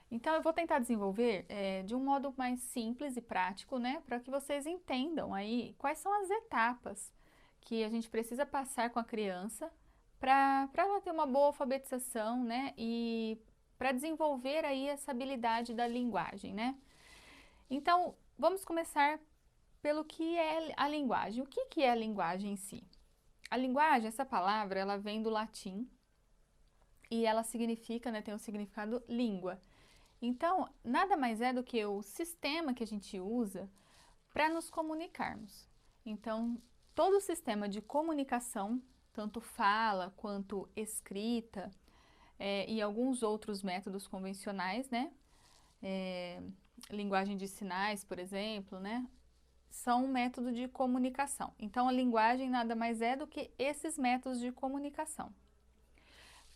Então, eu vou tentar desenvolver de um modo mais simples e prático, né, para que vocês entendam aí quais são as etapas que a gente precisa passar com a criança para ela ter uma boa alfabetização, né, e para desenvolver aí essa habilidade da linguagem, né. Então, vamos começar pelo que é a linguagem. O que é a linguagem em si? A linguagem, essa palavra, ela vem do latim e ela significa, né, tem o significado língua. Então, nada mais é do que o sistema que a gente usa para nos comunicarmos. Então, todo o sistema de comunicação, tanto fala quanto escrita, e alguns outros métodos convencionais, né? É, linguagem de sinais, por exemplo, né? São um método de comunicação. Então, a linguagem nada mais é do que esses métodos de comunicação.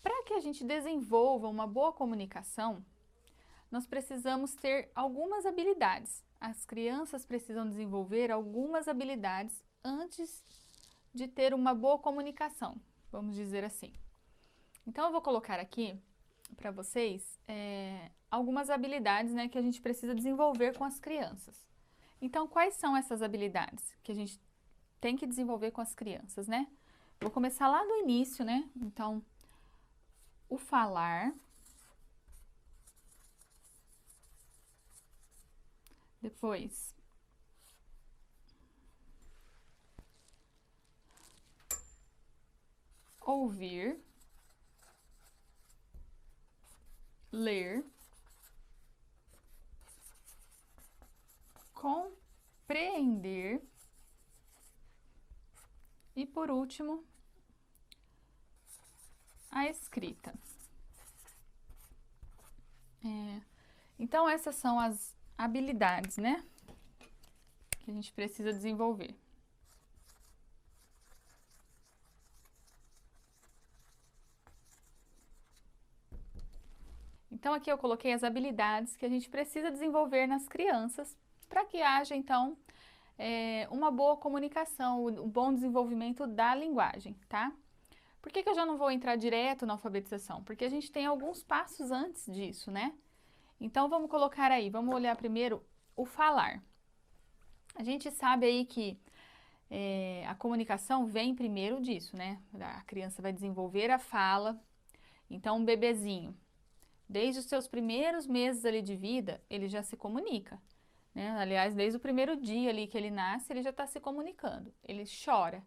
Para que a gente desenvolva uma boa comunicação, nós precisamos ter algumas habilidades. As crianças precisam desenvolver algumas habilidades antes de ter uma boa comunicação, vamos dizer assim. Então, eu vou colocar aqui para vocês algumas habilidades, né, que a gente precisa desenvolver com as crianças. Então, quais são essas habilidades que a gente tem que desenvolver com as crianças, né? Vou começar lá do início, né? Então, o falar, depois ouvir, ler, compreender e, por último, a escrita. Então, essas são as habilidades, né, que a gente precisa desenvolver. Então, aqui eu coloquei as habilidades que a gente precisa desenvolver nas crianças para que haja, então, uma boa comunicação, um bom desenvolvimento da linguagem, tá? Por que eu já não vou entrar direto na alfabetização? Porque a gente tem alguns passos antes disso, né? Então, vamos colocar aí, vamos olhar primeiro o falar. A gente sabe aí que a comunicação vem primeiro disso, né? A criança vai desenvolver a fala. Então, um bebezinho, desde os seus primeiros meses ali de vida, ele já se comunica, né? Aliás, desde o primeiro dia ali que ele nasce, ele já está se comunicando. Ele chora.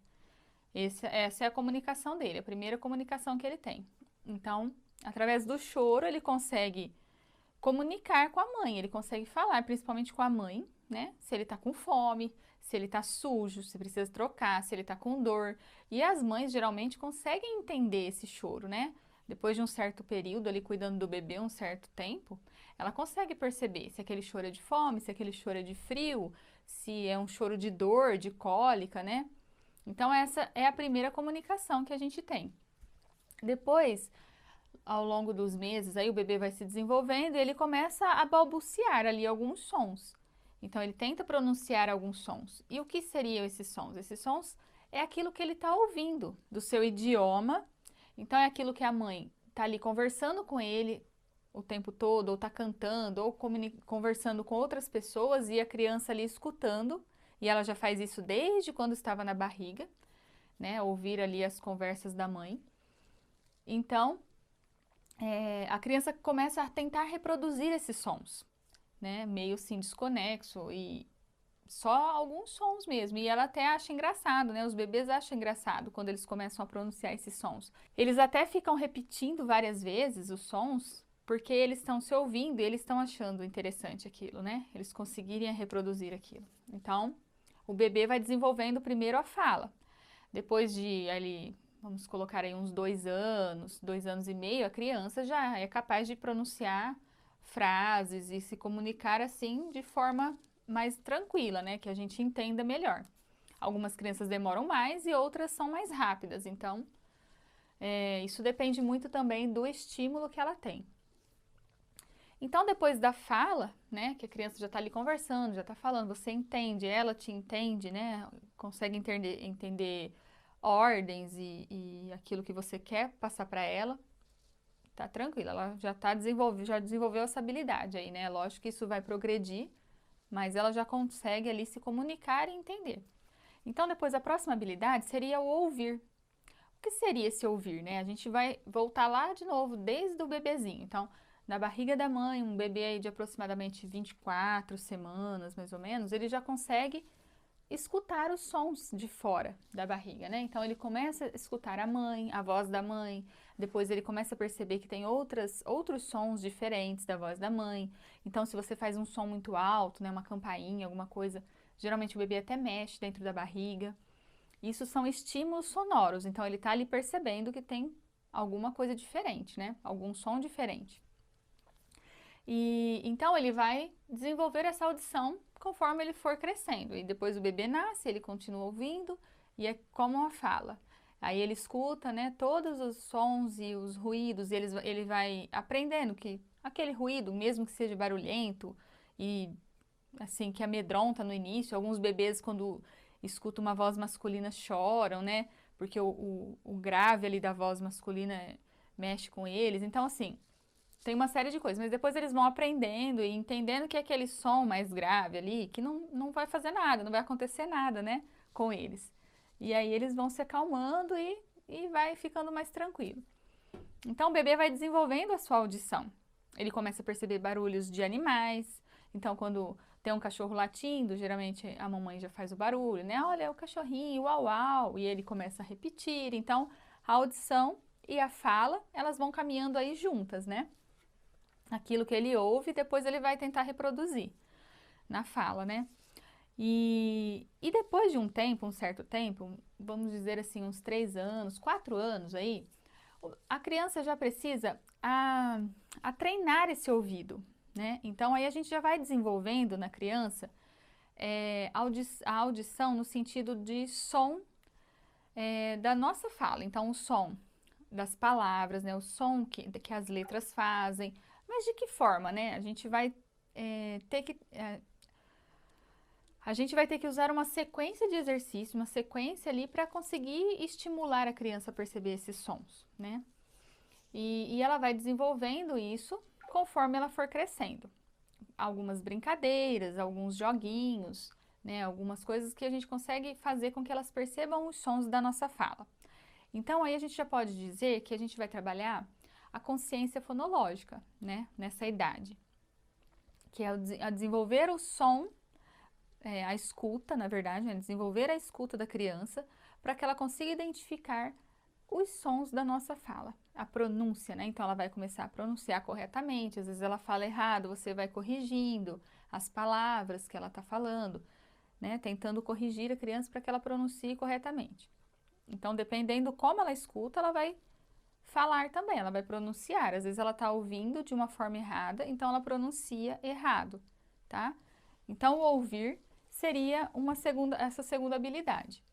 Essa é a comunicação dele, a primeira comunicação que ele tem. Então, através do choro, ele consegue comunicar com a mãe, ele consegue falar principalmente com a mãe, né? Se ele tá com fome, se ele tá sujo, se precisa trocar, se ele tá com dor. E as mães geralmente conseguem entender esse choro, né? Depois de um certo período ali cuidando do bebê, um certo tempo, ela consegue perceber se aquele choro é de fome, se aquele choro é de frio, se é um choro de dor, de cólica, né? Então essa é a primeira comunicação que a gente tem. Depois, ao longo dos meses, aí o bebê vai se desenvolvendo e ele começa a balbuciar ali alguns sons. Então ele tenta pronunciar alguns sons. E o que seriam esses sons? Esses sons é aquilo que ele está ouvindo do seu idioma. Então é aquilo que a mãe está ali conversando com ele o tempo todo, ou está cantando, ou conversando com outras pessoas e a criança ali escutando. E ela já faz isso desde quando estava na barriga, né? Ouvir ali as conversas da mãe. Então, a criança começa a tentar reproduzir esses sons, né? Meio assim desconexo e só alguns sons mesmo. E ela até acha engraçado, né? Os bebês acham engraçado quando eles começam a pronunciar esses sons. Eles até ficam repetindo várias vezes os sons porque eles estão se ouvindo e eles estão achando interessante aquilo, né? Eles conseguirem reproduzir aquilo. Então, o bebê vai desenvolvendo primeiro a fala. Depois de ali, vamos colocar aí uns 2 anos, 2 anos e meio, a criança já é capaz de pronunciar frases e se comunicar assim de forma mais tranquila, né? Que a gente entenda melhor. Algumas crianças demoram mais e outras são mais rápidas, então isso depende muito também do estímulo que ela tem. Então, depois da fala, né, que a criança já está ali conversando, já está falando, você entende, ela te entende, né, consegue entender ordens e aquilo que você quer passar para ela. tá tranquila, ela já desenvolveu essa habilidade aí, né? Lógico que isso vai progredir, mas ela já consegue ali se comunicar e entender. Então, depois a próxima habilidade seria o ouvir. O que seria esse ouvir, né? A gente vai voltar lá de novo, desde o bebezinho. Então, na barriga da mãe, um bebê aí de aproximadamente 24 semanas, mais ou menos, ele já consegue escutar os sons de fora da barriga, né? Então ele começa a escutar a mãe, a voz da mãe, depois ele começa a perceber que tem outros sons diferentes da voz da mãe. Então se você faz um som muito alto, né, uma campainha, alguma coisa, geralmente o bebê até mexe dentro da barriga. Isso são estímulos sonoros, então ele está ali percebendo que tem alguma coisa diferente, né? Algum som diferente. E então ele vai desenvolver essa audição conforme ele for crescendo. E depois o bebê nasce, ele continua ouvindo e é como uma fala. Aí ele escuta, né, todos os sons e os ruídos, e ele vai aprendendo que aquele ruído, mesmo que seja barulhento e assim que amedronta no início, alguns bebês quando escutam uma voz masculina choram, né? Porque o grave ali da voz masculina mexe com eles. Então, assim, tem uma série de coisas, mas depois eles vão aprendendo e entendendo que aquele som mais grave ali, que não vai fazer nada, não vai acontecer nada, né, com eles. E aí eles vão se acalmando e vai ficando mais tranquilo. Então o bebê vai desenvolvendo a sua audição. Ele começa a perceber barulhos de animais. Então quando tem um cachorro latindo, geralmente a mamãe já faz o barulho, né? Olha, é o cachorrinho, uau, uau. E ele começa a repetir. Então a audição e a fala, elas vão caminhando aí juntas, né? Aquilo que ele ouve, depois ele vai tentar reproduzir na fala, né? E depois de um tempo, um certo tempo, vamos dizer assim, uns 3 anos, 4 anos aí, a criança já precisa a treinar esse ouvido, né? Então aí a gente já vai desenvolvendo na criança a audição no sentido de som da nossa fala. Então o som das palavras, né? O som que as letras fazem. Mas de que forma, né? A gente vai ter que usar uma sequência de exercício, uma sequência ali para conseguir estimular a criança a perceber esses sons, né? E ela vai desenvolvendo isso conforme ela for crescendo. Algumas brincadeiras, alguns joguinhos, né? Algumas coisas que a gente consegue fazer com que elas percebam os sons da nossa fala. Então aí a gente já pode dizer que a gente vai trabalhar a consciência fonológica, né, nessa idade, que é a desenvolver o som, a escuta, na verdade, né, desenvolver a escuta da criança para que ela consiga identificar os sons da nossa fala, a pronúncia, né? Então ela vai começar a pronunciar corretamente, às vezes ela fala errado, você vai corrigindo as palavras que ela está falando, né, tentando corrigir a criança para que ela pronuncie corretamente. Então, dependendo como ela escuta, ela vai falar também, ela vai pronunciar. Às vezes ela está ouvindo de uma forma errada, então ela pronuncia errado, tá? Então, o ouvir seria essa segunda habilidade.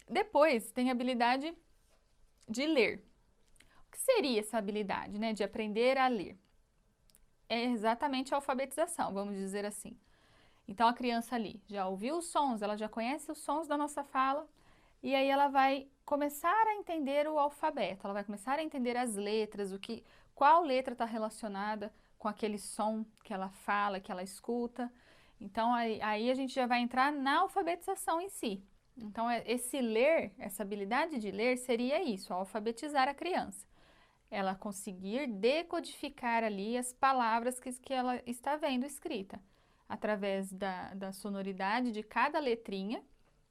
Depois, tem a habilidade de ler. O que seria essa habilidade, né, de aprender a ler? É exatamente a alfabetização, vamos dizer assim. Então, a criança ali já ouviu os sons, ela já conhece os sons da nossa fala, e aí ela vai começar a entender o alfabeto, ela vai começar a entender as letras, qual letra está relacionada com aquele som que ela fala, que ela escuta. Então aí a gente já vai entrar na alfabetização em si. Então esse ler, essa habilidade de ler seria isso, alfabetizar a criança. Ela conseguir decodificar ali as palavras que ela está vendo escrita. Através da sonoridade de cada letrinha,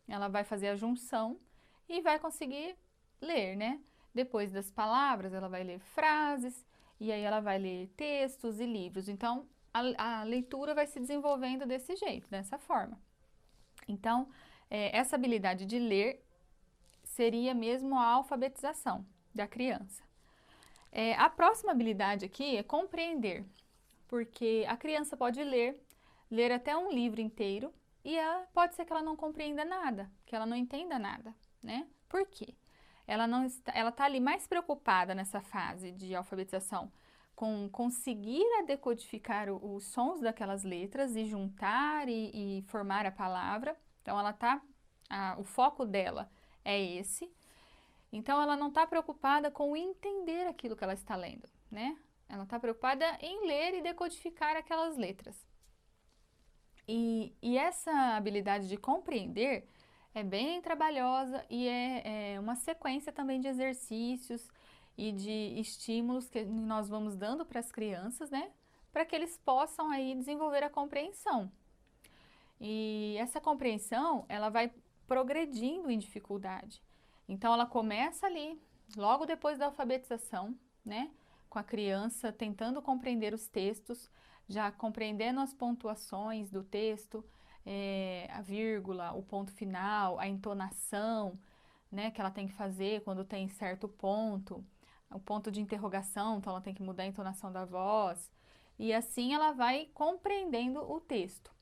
ela vai fazer a junção e vai conseguir ler, né? Depois das palavras, ela vai ler frases e aí ela vai ler textos e livros. Então, a leitura vai se desenvolvendo desse jeito, dessa forma. Então, essa habilidade de ler seria mesmo a alfabetização da criança. A próxima habilidade aqui é compreender, porque a criança pode ler até um livro inteiro, e pode ser que ela não compreenda nada, que ela não entenda nada, né? Por quê? Ela está ali mais preocupada nessa fase de alfabetização com conseguir decodificar os sons daquelas letras e juntar e formar a palavra. Então o foco dela é esse. Então, ela não está preocupada com entender aquilo que ela está lendo, né? Ela está preocupada em ler e decodificar aquelas letras. E essa habilidade de compreender é bem trabalhosa e é uma sequência também de exercícios e de estímulos que nós vamos dando para as crianças, né? Para que eles possam aí desenvolver a compreensão. E essa compreensão, ela vai progredindo em dificuldade. Então, ela começa ali, logo depois da alfabetização, né? Com a criança tentando compreender os textos, já compreendendo as pontuações do texto, a vírgula, o ponto final, a entonação, né? Que ela tem que fazer quando tem certo ponto, o ponto de interrogação, então ela tem que mudar a entonação da voz. E assim ela vai compreendendo o texto.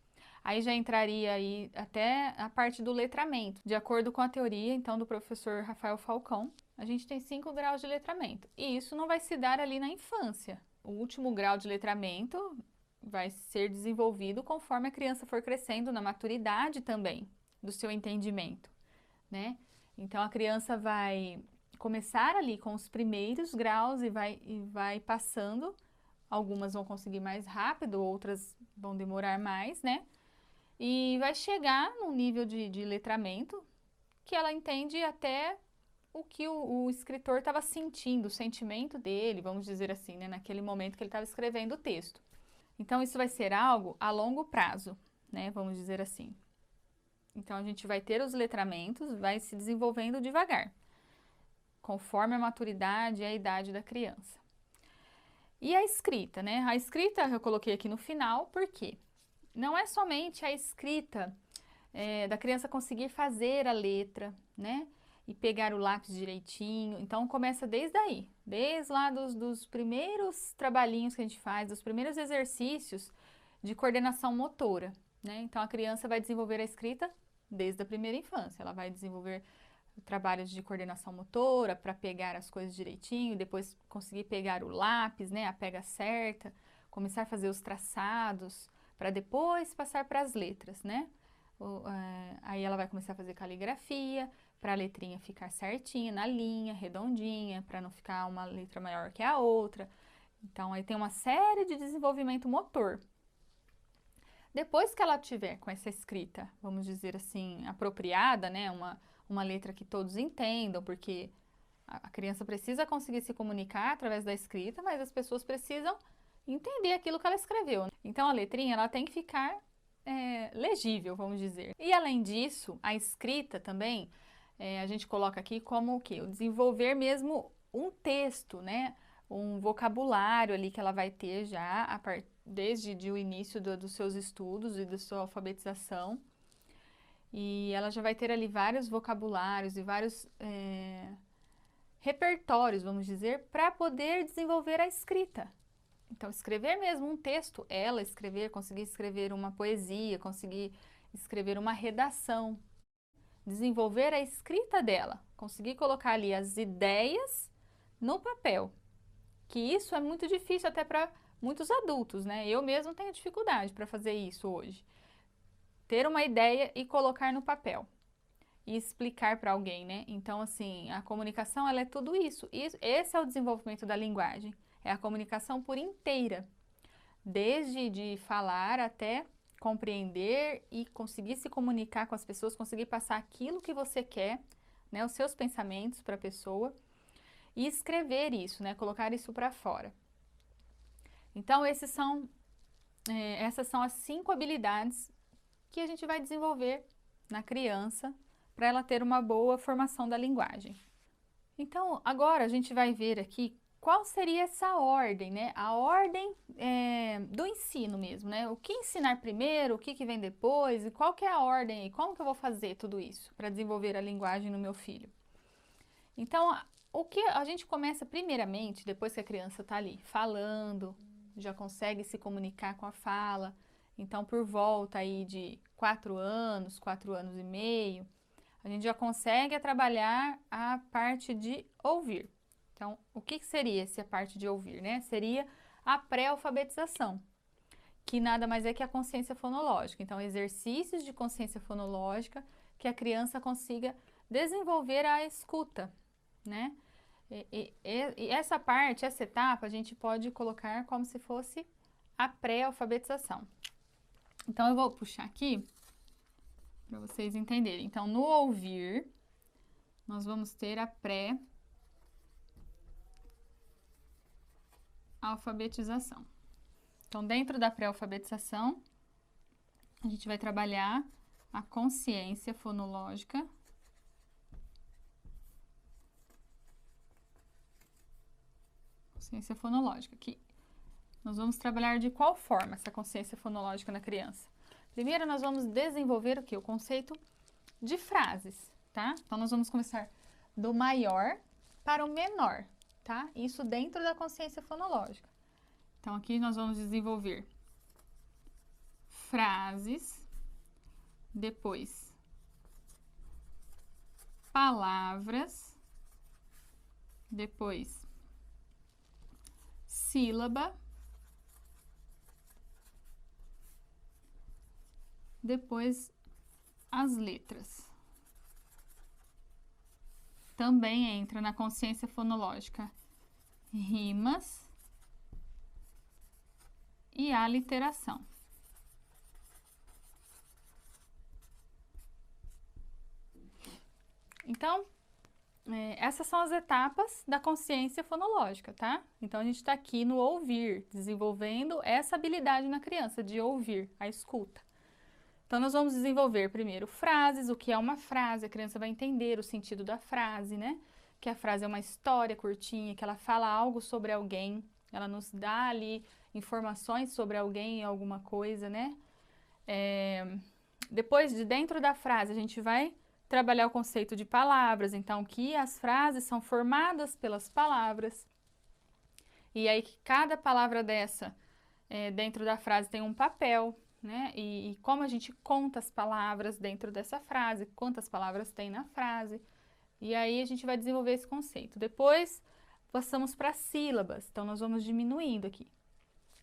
Aí já entraria aí até a parte do letramento. De acordo com a teoria, então, do professor Rafael Falcão, a gente tem 5 graus de letramento. E isso não vai se dar ali na infância. O último grau de letramento vai ser desenvolvido conforme a criança for crescendo na maturidade também do seu entendimento, né? Então, a criança vai começar ali com os primeiros graus e vai passando. Algumas vão conseguir mais rápido, outras vão demorar mais, né? E vai chegar num nível de letramento que ela entende até o que o escritor estava sentindo, o sentimento dele, vamos dizer assim, né, naquele momento que ele estava escrevendo o texto. Então, isso vai ser algo a longo prazo, né, vamos dizer assim. Então, a gente vai ter os letramentos, vai se desenvolvendo devagar, conforme a maturidade e a idade da criança. E a escrita, né? A escrita eu coloquei aqui no final, por quê? Não é somente a escrita da criança conseguir fazer a letra, né? E pegar o lápis direitinho. Então, começa desde aí. Desde lá dos primeiros trabalhinhos que a gente faz, dos primeiros exercícios de coordenação motora, né? Então, a criança vai desenvolver a escrita desde a primeira infância. Ela vai desenvolver trabalhos de coordenação motora para pegar as coisas direitinho, depois conseguir pegar o lápis, né? A pega certa, começar a fazer os traçados, para depois passar para as letras, né? Aí ela vai começar a fazer caligrafia, para a letrinha ficar certinha, na linha, redondinha, para não ficar uma letra maior que a outra. Então, aí tem uma série de desenvolvimento motor. Depois que ela tiver com essa escrita, vamos dizer assim, apropriada, né? Uma letra que todos entendam, porque a criança precisa conseguir se comunicar através da escrita, mas as pessoas precisam entender aquilo que ela escreveu. Então, a letrinha ela tem que ficar legível, vamos dizer. E, além disso, a escrita também, a gente coloca aqui como o quê? O desenvolver mesmo um texto, né? Um vocabulário ali que ela vai ter já desde o início dos seus estudos e da sua alfabetização. E ela já vai ter ali vários vocabulários e vários repertórios, vamos dizer, para poder desenvolver a escrita. Então, escrever mesmo um texto, ela escrever, conseguir escrever uma poesia, conseguir escrever uma redação, desenvolver a escrita dela, conseguir colocar ali as ideias no papel, que isso é muito difícil até para muitos adultos, né? Eu mesmo tenho dificuldade para fazer isso hoje. Ter uma ideia e colocar no papel e explicar para alguém, né? Então, assim, a comunicação, ela é tudo isso. Esse é o desenvolvimento da linguagem. É a comunicação por inteira, desde de falar até compreender e conseguir se comunicar com as pessoas, conseguir passar aquilo que você quer, né, os seus pensamentos para a pessoa e escrever isso, né, colocar isso para fora. Então, essas são as 5 habilidades que a gente vai desenvolver na criança para ela ter uma boa formação da linguagem. Então, agora a gente vai ver aqui qual seria essa ordem, né? A ordem do ensino mesmo, né? O que ensinar primeiro, o que vem depois e qual que é a ordem e como que eu vou fazer tudo isso para desenvolver a linguagem no meu filho. Então, o que a gente começa primeiramente, depois que a criança está ali falando, já consegue se comunicar com a fala, então por volta aí de 4 anos, 4 anos e meio, a gente já consegue trabalhar a parte de ouvir. Então, o que seria essa parte de ouvir, né? Seria a pré-alfabetização, que nada mais é que a consciência fonológica. Então, exercícios de consciência fonológica que a criança consiga desenvolver a escuta, né? E essa parte, essa etapa, a gente pode colocar como se fosse a pré-alfabetização. Então, eu vou puxar aqui para vocês entenderem. Então, no ouvir, nós vamos ter a pré-alfabetização. Então, dentro da pré-alfabetização, a gente vai trabalhar a consciência fonológica. Consciência fonológica, que nós vamos trabalhar de qual forma essa consciência fonológica na criança? Primeiro, nós vamos desenvolver o quê? O conceito de frases, tá? Então, nós vamos começar do maior para o menor, tá? Isso dentro da consciência fonológica. Então, aqui nós vamos desenvolver frases, depois palavras, depois sílaba, depois as letras. Também entra na consciência fonológica rimas e aliteração. Então, essas são as etapas da consciência fonológica, tá? Então, a gente está aqui no ouvir, desenvolvendo essa habilidade na criança de ouvir, a escuta. Então, nós vamos desenvolver primeiro frases, o que é uma frase, a criança vai entender o sentido da frase, né? Que a frase é uma história curtinha, que ela fala algo sobre alguém, ela nos dá ali informações sobre alguém, alguma coisa, né? Depois, de dentro da frase, a gente vai trabalhar o conceito de palavras, então que as frases são formadas pelas palavras. E aí que cada palavra dessa, dentro da frase, tem um papel, né? E como a gente conta as palavras dentro dessa frase, quantas palavras tem na frase. E aí a gente vai desenvolver esse conceito. Depois, passamos para sílabas. Então, nós vamos diminuindo aqui.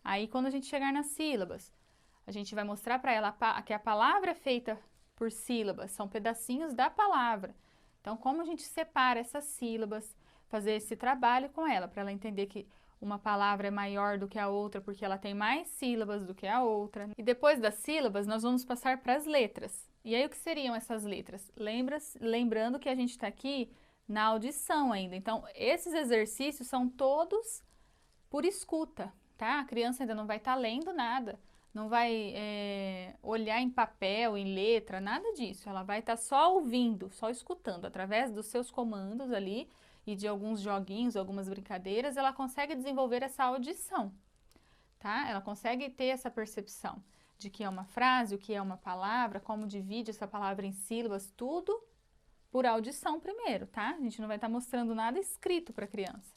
Aí, quando a gente chegar nas sílabas, a gente vai mostrar para ela que a palavra é feita por sílabas, são pedacinhos da palavra. Então, como a gente separa essas sílabas, fazer esse trabalho com ela, para ela entender que uma palavra é maior do que a outra, porque ela tem mais sílabas do que a outra. E depois das sílabas, nós vamos passar para as letras. E aí, o que seriam essas letras? Lembrando que a gente está aqui na audição ainda. Então, esses exercícios são todos por escuta, tá? A criança ainda não vai estar lendo nada, não vai olhar em papel, em letra, nada disso. Ela vai estar só ouvindo, só escutando. Através dos seus comandos ali e de alguns joguinhos, algumas brincadeiras, ela consegue desenvolver essa audição, tá? Ela consegue ter essa percepção de que é uma frase, o que é uma palavra, como divide essa palavra em sílabas, tudo por audição primeiro, tá? A gente não vai estar mostrando nada escrito para a criança.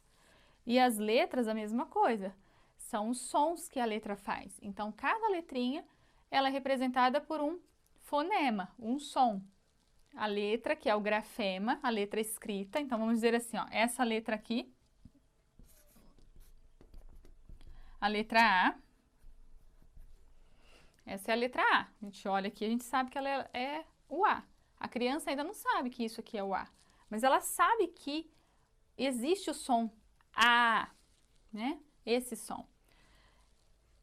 E as letras, a mesma coisa. São os sons que a letra faz. Então, cada letrinha, ela é representada por um fonema, um som. A letra, que é o grafema, a letra escrita. Então, vamos dizer assim, ó, essa letra aqui, a letra A. Essa é a letra A. A gente olha aqui, a gente sabe que ela é o A. A criança ainda não sabe que isso aqui é o A, mas ela sabe que existe o som A, né? Esse som.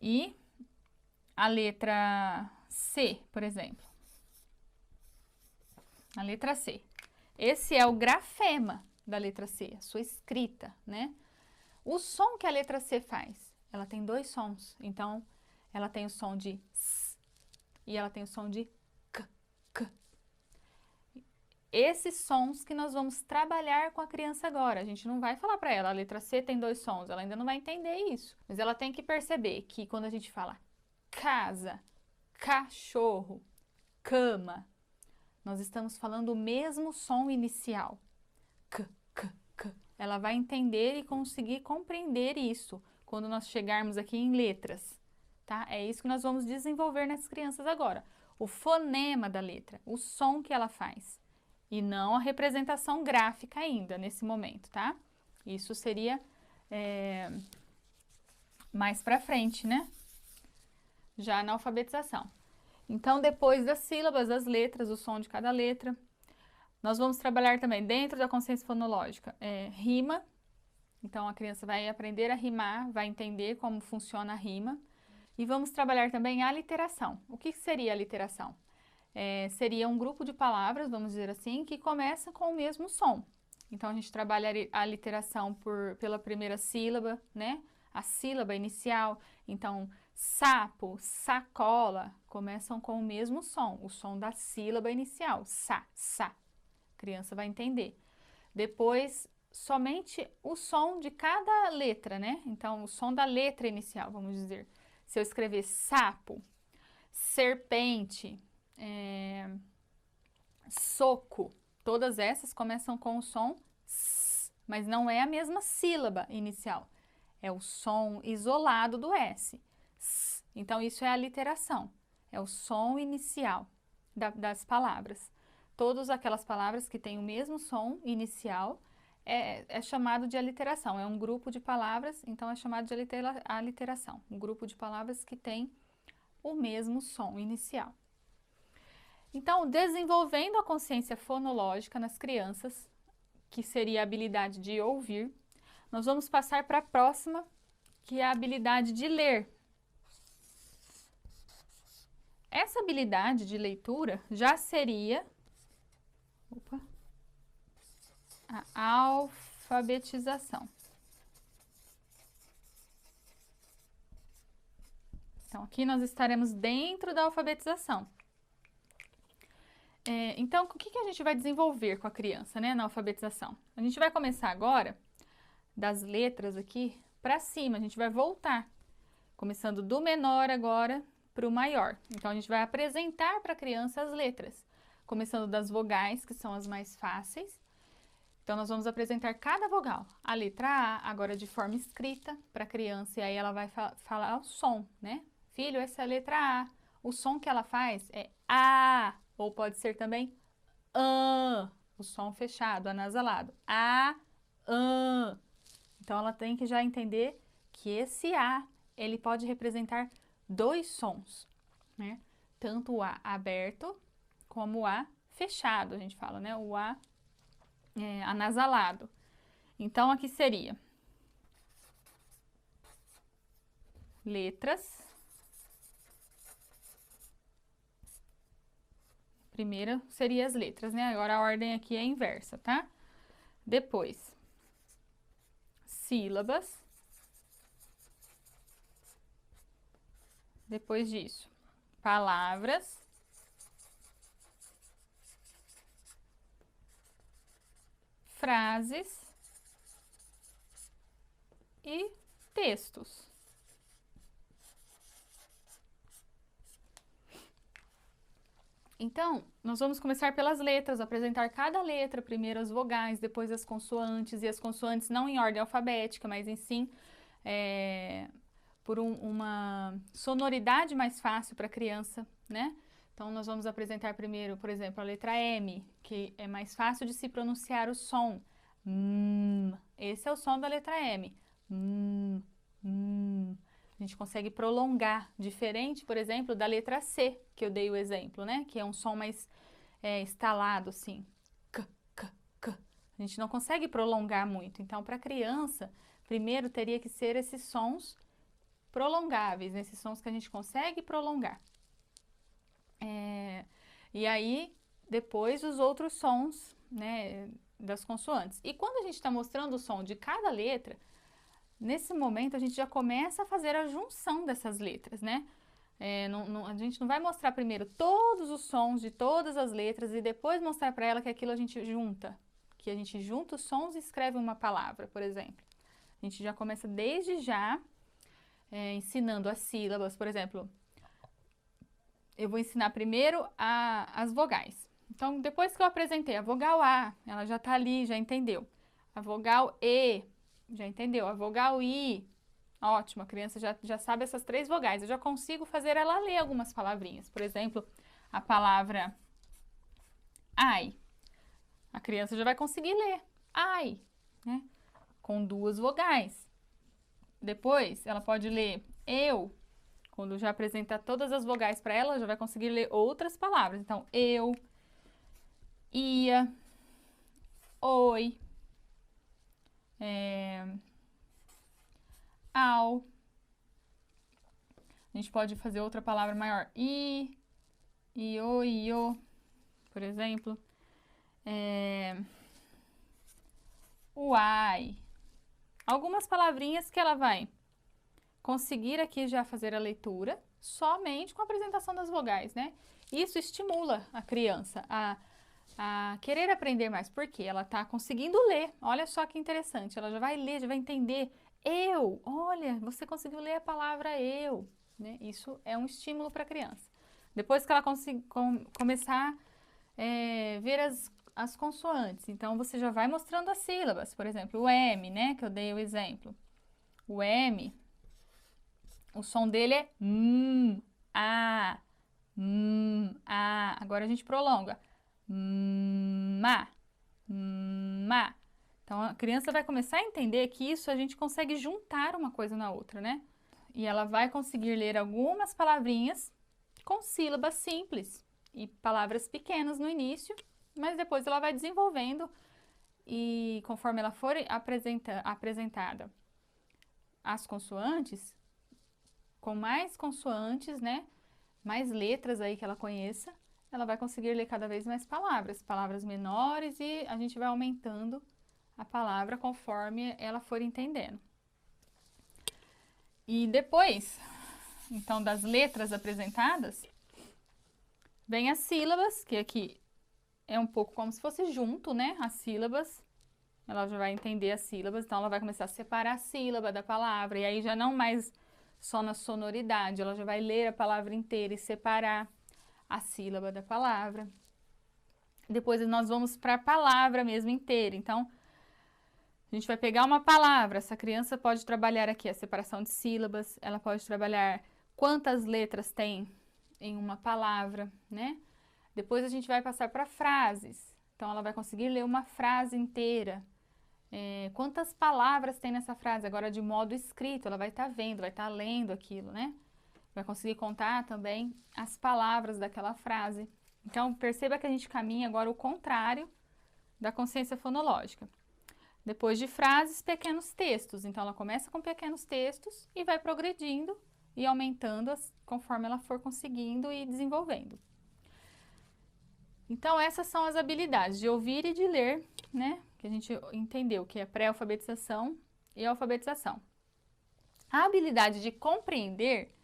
E a letra C, por exemplo. A letra C. Esse é o grafema da letra C, a sua escrita, né? O som que a letra C faz, ela tem dois sons. Então, ela tem o som de S e ela tem o som de K. Esses sons que nós vamos trabalhar com a criança agora. A gente não vai falar para ela, a letra C tem dois sons, ela ainda não vai entender isso. Mas ela tem que perceber que quando a gente fala casa, cachorro, cama, nós estamos falando o mesmo som inicial. K. Ela vai entender e conseguir compreender isso quando nós chegarmos aqui em letras, tá? É isso que nós vamos desenvolver nas crianças agora. O fonema da letra, o som que ela faz. E não a representação gráfica ainda, nesse momento, tá? Isso seria mais pra frente, né? Já na alfabetização. Então, depois das sílabas, das letras, o som de cada letra, Nós vamos trabalhar também dentro da consciência fonológica, rima. Então, a criança vai aprender a rimar, vai entender como funciona a rima. E vamos trabalhar também a literação. O que seria a literação? Seria um grupo de palavras, vamos dizer assim, que começa com o mesmo som. Então, a gente trabalha a literação pela primeira sílaba, né? A sílaba inicial. Então, sapo, sacola, começam com o mesmo som, o som da sílaba inicial, sa, sa. A criança vai entender. Depois, somente o som de cada letra, né? Então, o som da letra inicial, vamos dizer. Se eu escrever sapo, serpente, soco, todas essas começam com o som S, mas não é a mesma sílaba inicial. É o som isolado do S. S. Então, isso é a literação. É o som inicial das palavras. Todas aquelas palavras que têm o mesmo som inicial é chamado de aliteração. É um grupo de palavras, então é chamado de aliteração. Um grupo de palavras que tem o mesmo som inicial. Então, desenvolvendo a consciência fonológica nas crianças, que seria a habilidade de ouvir, nós vamos passar para a próxima, que é a habilidade de ler. Essa habilidade de leitura já seria a alfabetização. Então, aqui nós estaremos dentro da alfabetização. Então, o que a gente vai desenvolver com a criança, né, na alfabetização? A gente vai começar agora das letras aqui para cima, a gente vai voltar, começando do menor agora para o maior. Então, a gente vai apresentar para a criança as letras, começando das vogais, que são as mais fáceis. Então, nós vamos apresentar cada vogal. A letra A, agora de forma escrita para a criança, e aí ela vai falar o som, né? Filho, essa é a letra A. O som que ela faz é A, ou pode ser também AN, o som fechado, anasalado. A, AN. Então, ela tem que já entender que esse A, ele pode representar dois sons, né? Tanto o A aberto, como o A fechado, a gente fala, né? O A anasalado. Então, aqui seria letras. Primeiro seria as letras, né? Agora a ordem aqui é inversa, tá? Depois, sílabas. Depois disso, palavras. Frases e textos. Então, nós vamos começar pelas letras, apresentar cada letra, primeiro as vogais, depois as consoantes, e as consoantes não em ordem alfabética, mas em sim por uma sonoridade mais fácil para a criança, né? Então, nós vamos apresentar primeiro, por exemplo, a letra M, que é mais fácil de se pronunciar o som. Esse é o som da letra M. A gente consegue prolongar, diferente, por exemplo, da letra C, que eu dei o exemplo, né? Que é um som mais estalado, assim. K, k, k. A gente não consegue prolongar muito. Então, para a criança, primeiro teria que ser esses sons prolongáveis, esses sons que a gente consegue prolongar. E aí, depois, os outros sons, né, das consoantes. E quando a gente está mostrando o som de cada letra, nesse momento a gente já começa a fazer a junção dessas letras, né? A gente não vai mostrar primeiro todos os sons de todas as letras e depois mostrar para ela que aquilo a gente junta. Que a gente junta os sons e escreve uma palavra, por exemplo. A gente já começa desde já ensinando as sílabas, por exemplo. Eu vou ensinar primeiro as vogais. Então, depois que eu apresentei a vogal A, ela já está ali, já entendeu. A vogal E, já entendeu. A vogal I, ótimo, a criança já sabe essas três vogais. Eu já consigo fazer ela ler algumas palavrinhas. Por exemplo, a palavra ai. A criança já vai conseguir ler ai, né? Com duas vogais. Depois, ela pode ler eu. Quando já apresentar todas as vogais para ela, já vai conseguir ler outras palavras. Então, eu, ia, oi, ao. A gente pode fazer outra palavra maior, io, io, por exemplo. Uai. Algumas palavrinhas que ela vai conseguir aqui já fazer a leitura somente com a apresentação das vogais, né? Isso estimula a criança a querer aprender mais, porque ela está conseguindo ler. Olha só que interessante, ela já vai ler, já vai entender. Eu, olha, você conseguiu ler a palavra eu, né? Isso é um estímulo para a criança. Depois que ela começar a ver as consoantes, então você já vai mostrando as sílabas, por exemplo, o M, né, que eu dei o exemplo. O M, o som dele é a, a. Agora a gente prolonga. Ma, ma. Então a criança vai começar a entender que isso a gente consegue juntar uma coisa na outra, né? E ela vai conseguir ler algumas palavrinhas com sílabas simples e palavras pequenas no início, mas depois ela vai desenvolvendo e conforme ela for apresentada as consoantes, com mais consoantes, né, mais letras aí que ela conheça, ela vai conseguir ler cada vez mais palavras menores, e a gente vai aumentando a palavra conforme ela for entendendo. E depois, então, das letras apresentadas, vem as sílabas, que aqui é um pouco como se fosse junto, né, as sílabas. Ela já vai entender as sílabas, então ela vai começar a separar a sílaba da palavra, e aí já não mais só na sonoridade, ela já vai ler a palavra inteira e separar a sílaba da palavra. Depois nós vamos para a palavra mesmo inteira. Então, a gente vai pegar uma palavra, essa criança pode trabalhar aqui a separação de sílabas, ela pode trabalhar quantas letras tem em uma palavra, né? Depois a gente vai passar para frases. Então, ela vai conseguir ler uma frase inteira. Quantas palavras tem nessa frase? Agora, de modo escrito, ela vai estar vendo, vai estar lendo aquilo, né? Vai conseguir contar também as palavras daquela frase. Então, perceba que a gente caminha agora o contrário da consciência fonológica. Depois de frases, pequenos textos. Então, ela começa com pequenos textos e vai progredindo e aumentando conforme ela for conseguindo e desenvolvendo. Então, essas são as habilidades de ouvir e de ler, né? Que a gente entendeu que é pré-alfabetização e alfabetização. A habilidade de compreender,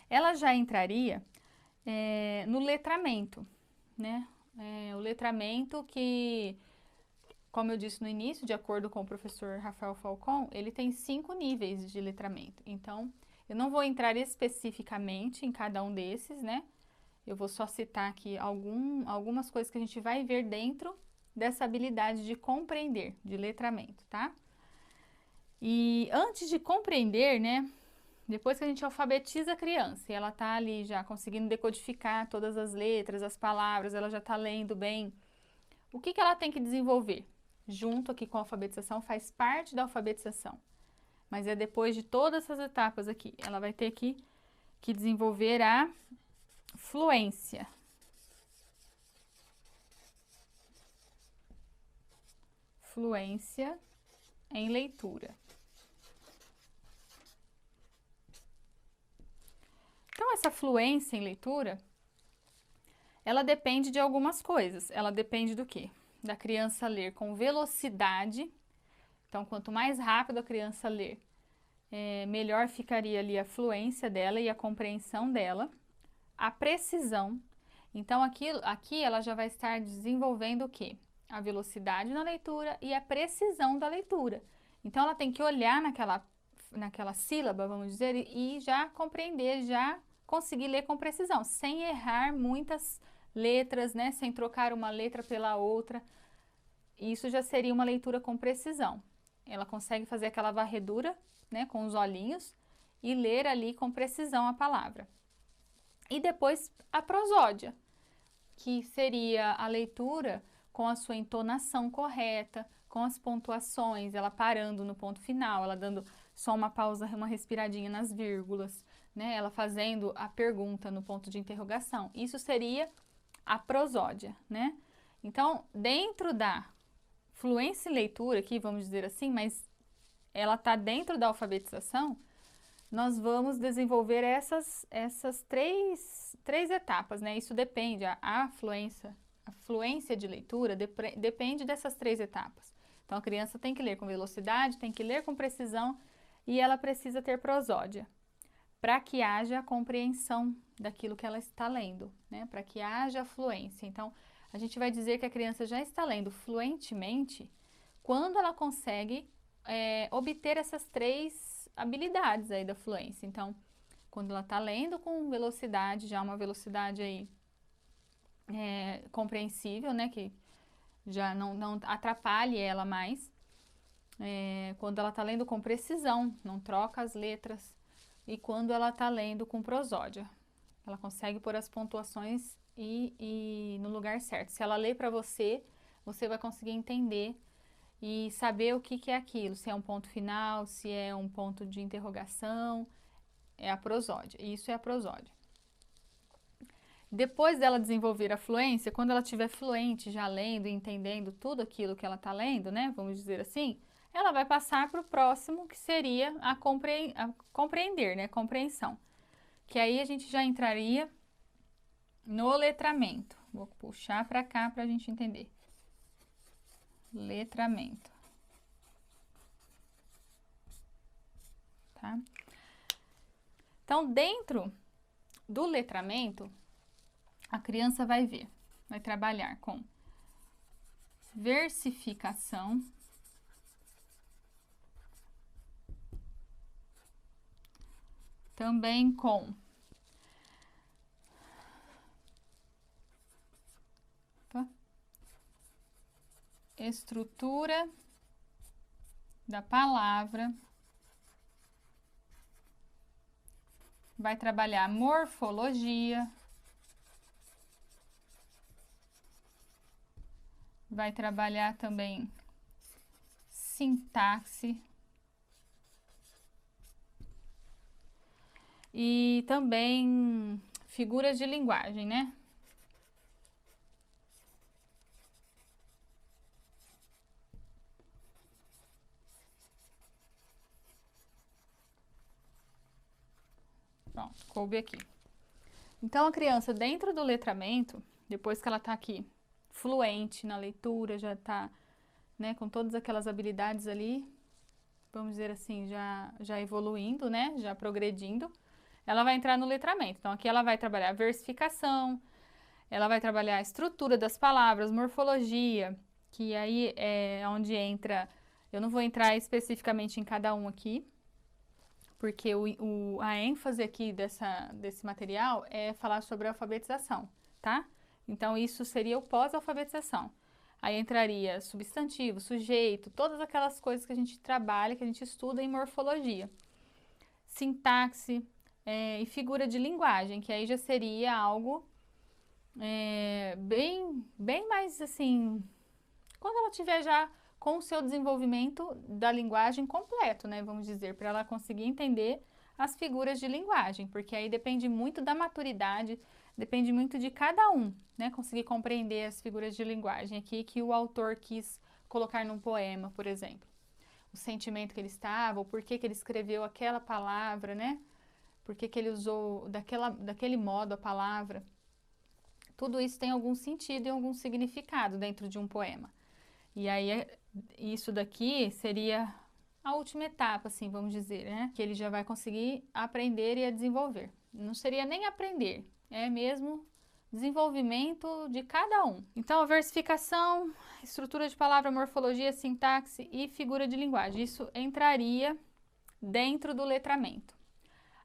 ela já entraria no letramento, né? O letramento que, como eu disse no início, de acordo com o professor Rafael Falcon, ele tem 5 níveis de letramento. Então, eu não vou entrar especificamente em cada um desses, né? Eu vou só citar aqui algumas coisas que a gente vai ver dentro dessa habilidade de compreender, de letramento, tá? E antes de compreender, né? Depois que a gente alfabetiza a criança e ela tá ali já conseguindo decodificar todas as letras, as palavras, ela já tá lendo bem, o que ela tem que desenvolver? Junto aqui com a alfabetização, faz parte da alfabetização. Mas é depois de todas essas etapas aqui, ela vai ter que desenvolver a fluência. Fluência em leitura. Então, essa fluência em leitura, ela depende de algumas coisas. Ela depende do quê? Da criança ler com velocidade. Então, quanto mais rápido a criança ler, melhor ficaria ali a fluência dela e a compreensão dela. A precisão. Então, aqui ela já vai estar desenvolvendo o quê? A velocidade na leitura e a precisão da leitura. Então, ela tem que olhar naquela sílaba, vamos dizer, e já compreender, já conseguir ler com precisão, sem errar muitas letras, né? Sem trocar uma letra pela outra. Isso já seria uma leitura com precisão. Ela consegue fazer aquela varredura, né, com os olhinhos e ler ali com precisão a palavra. E depois a prosódia, que seria a leitura com a sua entonação correta, com as pontuações, ela parando no ponto final, ela dando só uma pausa, uma respiradinha nas vírgulas, né? Ela fazendo a pergunta no ponto de interrogação. Isso seria a prosódia, né? Então, dentro da fluência em leitura aqui, vamos dizer assim, mas ela está dentro da alfabetização, nós vamos desenvolver essas três etapas, né? Isso depende, a fluência de leitura depende dessas 3 etapas. Então, a criança tem que ler com velocidade, tem que ler com precisão e ela precisa ter prosódia, para que haja a compreensão daquilo que ela está lendo, né? Para que haja fluência. Então, a gente vai dizer que a criança já está lendo fluentemente quando ela consegue obter essas 3 habilidades aí da fluência. Então, quando ela está lendo com velocidade, já uma velocidade aí compreensível, né? Que já não atrapalhe ela mais. Quando ela está lendo com precisão, não troca as letras. E quando ela está lendo com prosódia, ela consegue pôr as pontuações e no lugar certo. Se ela lê para você, você vai conseguir entender e saber o que é aquilo, se é um ponto final, se é um ponto de interrogação, é a prosódia. Isso é a prosódia. Depois dela desenvolver a fluência, quando ela estiver fluente, já lendo e entendendo tudo aquilo que ela está lendo, né, vamos dizer assim, ela vai passar para o próximo, que seria a compreender, né, compreensão. Que aí a gente já entraria no letramento. Vou puxar para cá para a gente entender. Letramento. Tá? Então, dentro do letramento, a criança vai trabalhar com versificação, também com estrutura da palavra, vai trabalhar morfologia, vai trabalhar também sintaxe e também figuras de linguagem, né? Pronto, coube aqui. Então, a criança, dentro do letramento, depois que ela está aqui fluente na leitura, já está, né, com todas aquelas habilidades ali, vamos dizer assim, já evoluindo, né, já progredindo, ela vai entrar no letramento. Então, aqui ela vai trabalhar a versificação, ela vai trabalhar a estrutura das palavras, morfologia, que aí é onde entra, eu não vou entrar especificamente em cada um aqui, porque a ênfase aqui desse material é falar sobre a alfabetização, tá? Então, isso seria o pós-alfabetização. Aí entraria substantivo, sujeito, todas aquelas coisas que a gente trabalha, que a gente estuda em morfologia. Sintaxe e figura de linguagem, que aí já seria algo bem mais assim, quando ela tiver já com o seu desenvolvimento da linguagem completo, né, vamos dizer, para ela conseguir entender as figuras de linguagem, porque aí depende muito da maturidade, depende muito de cada um, né, conseguir compreender as figuras de linguagem aqui que o autor quis colocar num poema, por exemplo. O sentimento que ele estava, o porquê que ele escreveu aquela palavra, né, porquê que ele usou daquele modo a palavra. Tudo isso tem algum sentido e algum significado dentro de um poema. E aí, isso daqui seria a última etapa, assim, vamos dizer, né? Que ele já vai conseguir aprender e a desenvolver. Não seria nem aprender, é mesmo desenvolvimento de cada um. Então, a versificação, estrutura de palavra, morfologia, sintaxe e figura de linguagem. Isso entraria dentro do letramento.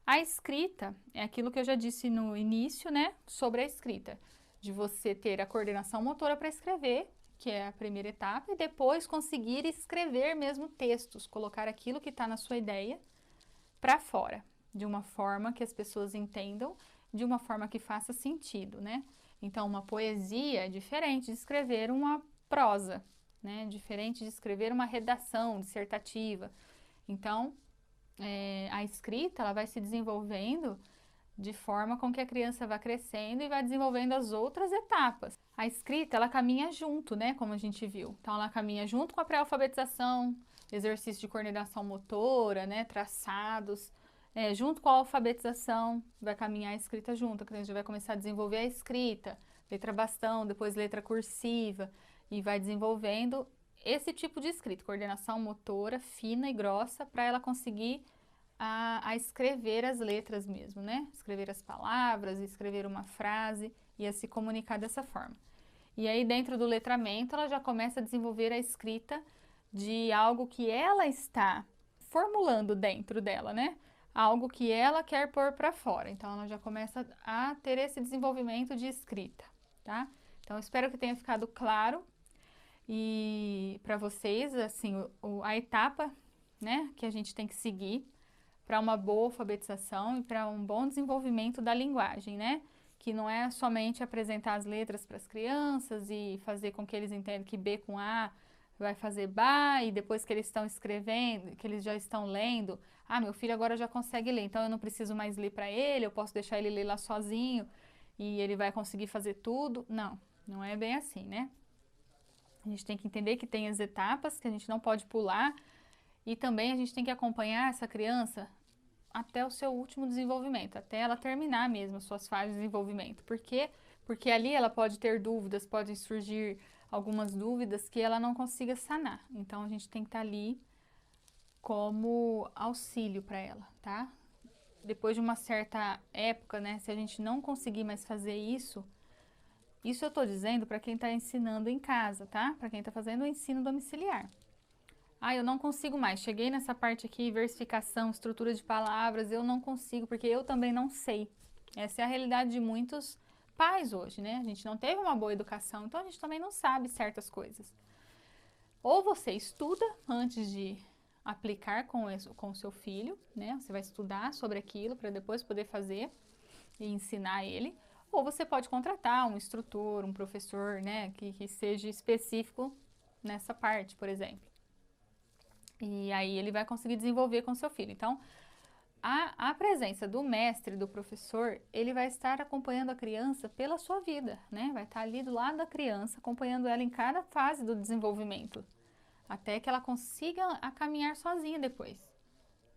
A escrita é aquilo que eu já disse no início, né? Sobre a escrita. De você ter a coordenação motora para escrever, que é a primeira etapa, e depois conseguir escrever mesmo textos, colocar aquilo que está na sua ideia para fora, de uma forma que as pessoas entendam, de uma forma que faça sentido, né? Então, uma poesia é diferente de escrever uma prosa, né? Diferente de escrever uma redação dissertativa. Então, a escrita, ela vai se desenvolvendo de forma com que a criança vá crescendo e vai desenvolvendo as outras etapas. A escrita, ela caminha junto, né, como a gente viu. Então, ela caminha junto com a pré-alfabetização, exercício de coordenação motora, né, traçados. Junto com a alfabetização, vai caminhar a escrita junto. A criança vai começar a desenvolver a escrita, letra bastão, depois letra cursiva, e vai desenvolvendo esse tipo de escrita, coordenação motora fina e grossa, para ela conseguir a escrever as letras mesmo, né? Escrever as palavras, escrever uma frase e a se comunicar dessa forma. E aí, dentro do letramento, ela já começa a desenvolver a escrita de algo que ela está formulando dentro dela, né? Algo que ela quer pôr para fora. Então, ela já começa a ter esse desenvolvimento de escrita, tá? Então, espero que tenha ficado claro e para vocês, assim, a etapa, né, que a gente tem que seguir para uma boa alfabetização e para um bom desenvolvimento da linguagem, né? Que não é somente apresentar as letras para as crianças e fazer com que eles entendam que B com A vai fazer ba, e depois que eles estão escrevendo, que eles já estão lendo, meu filho agora já consegue ler, então eu não preciso mais ler para ele, eu posso deixar ele ler lá sozinho e ele vai conseguir fazer tudo. Não, não é bem assim, né? A gente tem que entender que tem as etapas que a gente não pode pular e também a gente tem que acompanhar essa criança até o seu último desenvolvimento, até ela terminar mesmo as suas fases de desenvolvimento. Por quê? Porque ali ela pode ter dúvidas, podem surgir algumas dúvidas que ela não consiga sanar. Então, a gente tem que estar ali como auxílio para ela, tá? Depois de uma certa época, né, se a gente não conseguir mais fazer isso eu tô dizendo para quem está ensinando em casa, tá? Para quem está fazendo o ensino domiciliar. Eu não consigo mais. Cheguei nessa parte aqui, versificação, estrutura de palavras, eu não consigo, porque eu também não sei. Essa é a realidade de muitos pais hoje, né? A gente não teve uma boa educação, então a gente também não sabe certas coisas. Ou você estuda antes de aplicar com o seu filho, né? Você vai estudar sobre aquilo para depois poder fazer e ensinar ele. Ou você pode contratar um instrutor, um professor, né? Que seja específico nessa parte, por exemplo. E aí ele vai conseguir desenvolver com seu filho. Então, a presença do mestre, do professor, ele vai estar acompanhando a criança pela sua vida, né? Vai estar ali do lado da criança, acompanhando ela em cada fase do desenvolvimento, até que ela consiga a caminhar sozinha depois,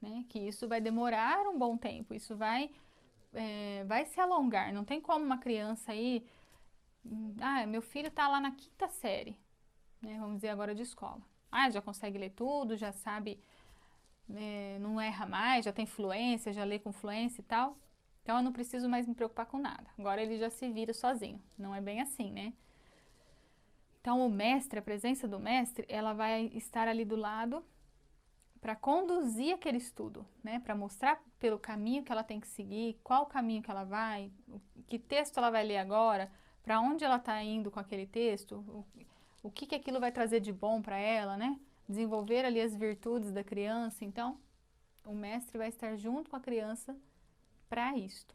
né? Que isso vai demorar um bom tempo, isso vai se alongar. Não tem como uma criança aí, meu filho está lá na 5ª série, né? Vamos dizer agora de escola. Já consegue ler tudo, já sabe, não erra mais, já tem fluência, já lê com fluência e tal. Então eu não preciso mais me preocupar com nada. Agora ele já se vira sozinho. Não é bem assim, né? Então o mestre, a presença do mestre, ela vai estar ali do lado para conduzir aquele estudo, né? Para mostrar pelo caminho que ela tem que seguir, qual caminho que ela vai, que texto ela vai ler agora, para onde ela está indo com aquele texto, o que aquilo vai trazer de bom para ela, né? Desenvolver ali as virtudes da criança. Então, o mestre vai estar junto com a criança para isto.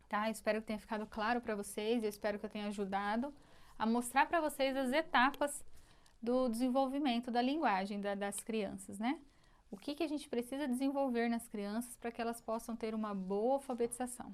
Tá? Espero que tenha ficado claro para vocês, eu espero que eu tenha ajudado a mostrar para vocês as etapas do desenvolvimento da linguagem das crianças, né? O que a gente precisa desenvolver nas crianças para que elas possam ter uma boa alfabetização.